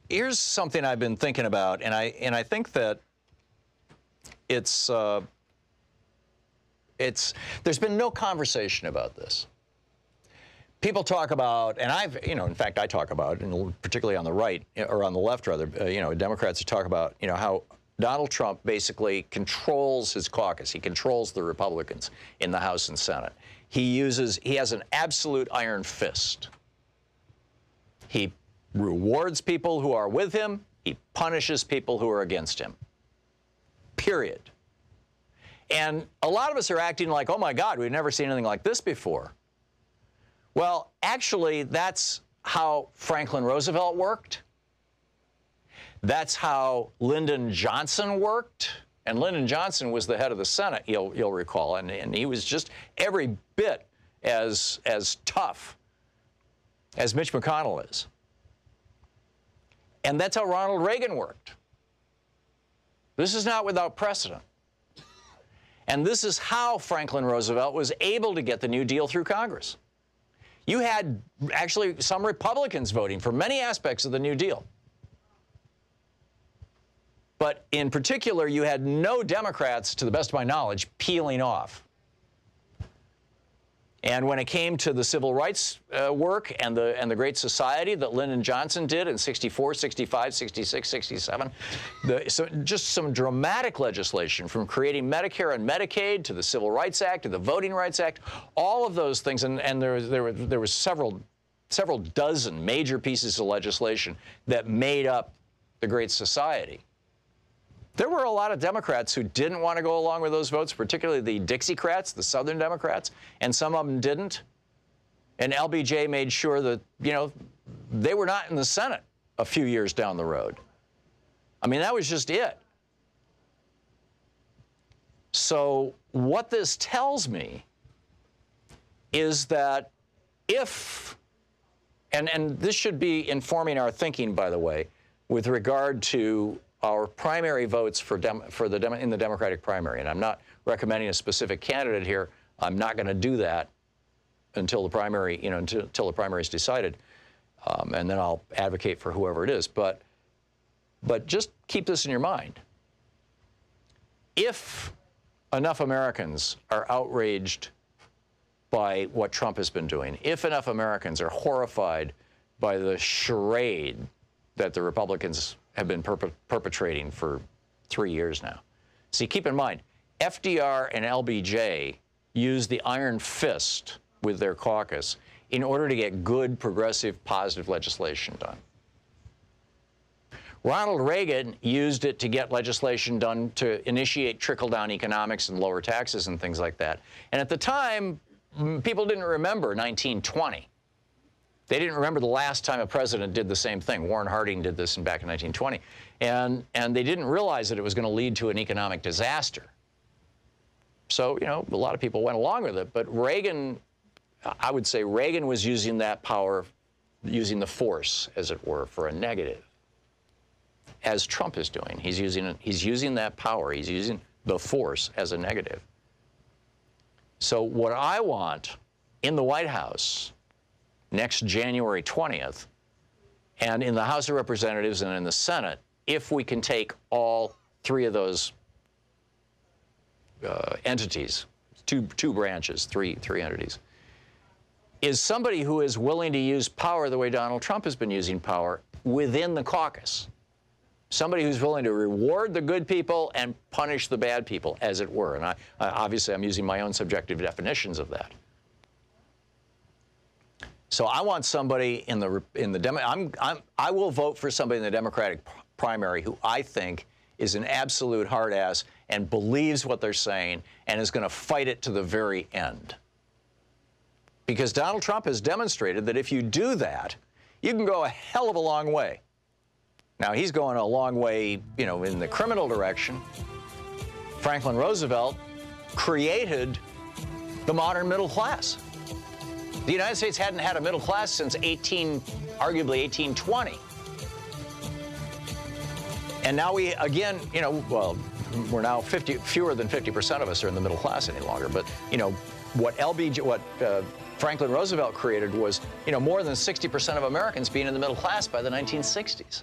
here's something I've been thinking about, and I think that it's there's been no conversation about this. People talk about, and in fact, I talk about, and particularly on the right, or on the left rather, Democrats talk about, how Donald Trump basically controls his caucus. He controls the Republicans in the House and Senate. He has an absolute iron fist. He rewards people who are with him. He punishes people who are against him. Period. And a lot of us are acting like, oh my God, we've never seen anything like this before. Well, actually, that's how Franklin Roosevelt worked. That's how Lyndon Johnson worked. And Lyndon Johnson was the head of the Senate, you'll recall, and he was just every bit as tough as Mitch McConnell is. And that's how Ronald Reagan worked. This is not without precedent. And this is how Franklin Roosevelt was able to get the New Deal through Congress. You had actually some Republicans voting for many aspects of the New Deal. But in particular, you had no Democrats, to the best of my knowledge, peeling off. And when it came to the civil rights work and the Great Society that Lyndon Johnson did in 64, 65, 66, 67, just some dramatic legislation, from creating Medicare and Medicaid to the Civil Rights Act to the Voting Rights Act, all of those things, and there were several dozen major pieces of legislation that made up the Great Society. There were a lot of Democrats who didn't want to go along with those votes, particularly the Dixiecrats, the Southern Democrats, and some of them didn't. And LBJ made sure that, they were not in the Senate a few years down the road. I mean, that was just it. So what this tells me is that if, and this should be informing our thinking, by the way, with regard to our primary votes in the Democratic primary, and I'm not recommending a specific candidate here. I'm not going to do that until the primary, until the primary is decided, and then I'll advocate for whoever it is. But just keep this in your mind. If enough Americans are outraged by what Trump has been doing, if enough Americans are horrified by the charade that the Republicans have been perpetrating for 3 years now. See, keep in mind, FDR and LBJ used the iron fist with their caucus in order to get good, progressive, positive legislation done. Ronald Reagan used it to get legislation done to initiate trickle-down economics and lower taxes and things like that. And at the time, people didn't remember 1920. They didn't remember the last time a president did the same thing. Warren Harding did this back in 1920. And they didn't realize that it was going to lead to an economic disaster. So, a lot of people went along with it. But Reagan, I would say Reagan was using that power, using the force, as it were, for a negative, as Trump is doing. He's using that power. He's using the force as a negative. So what I want in the White House next January 20th, and in the House of Representatives and in the Senate, if we can take all three of those entities, two branches, three entities, is somebody who is willing to use power the way Donald Trump has been using power within the caucus. Somebody who's willing to reward the good people and punish the bad people, as it were. And obviously I'm using my own subjective definitions of that. So I want somebody I will vote for somebody in the Democratic primary who I think is an absolute hard ass and believes what they're saying and is going to fight it to the very end. Because Donald Trump has demonstrated that if you do that, you can go a hell of a long way. Now, he's going a long way, in the criminal direction. Franklin Roosevelt created the modern middle class. The United States hadn't had a middle class since arguably 1820. And now we, again, we're now fewer than 50% of us are in the middle class any longer. But, what Franklin Roosevelt created was, more than 60% of Americans being in the middle class by the 1960s.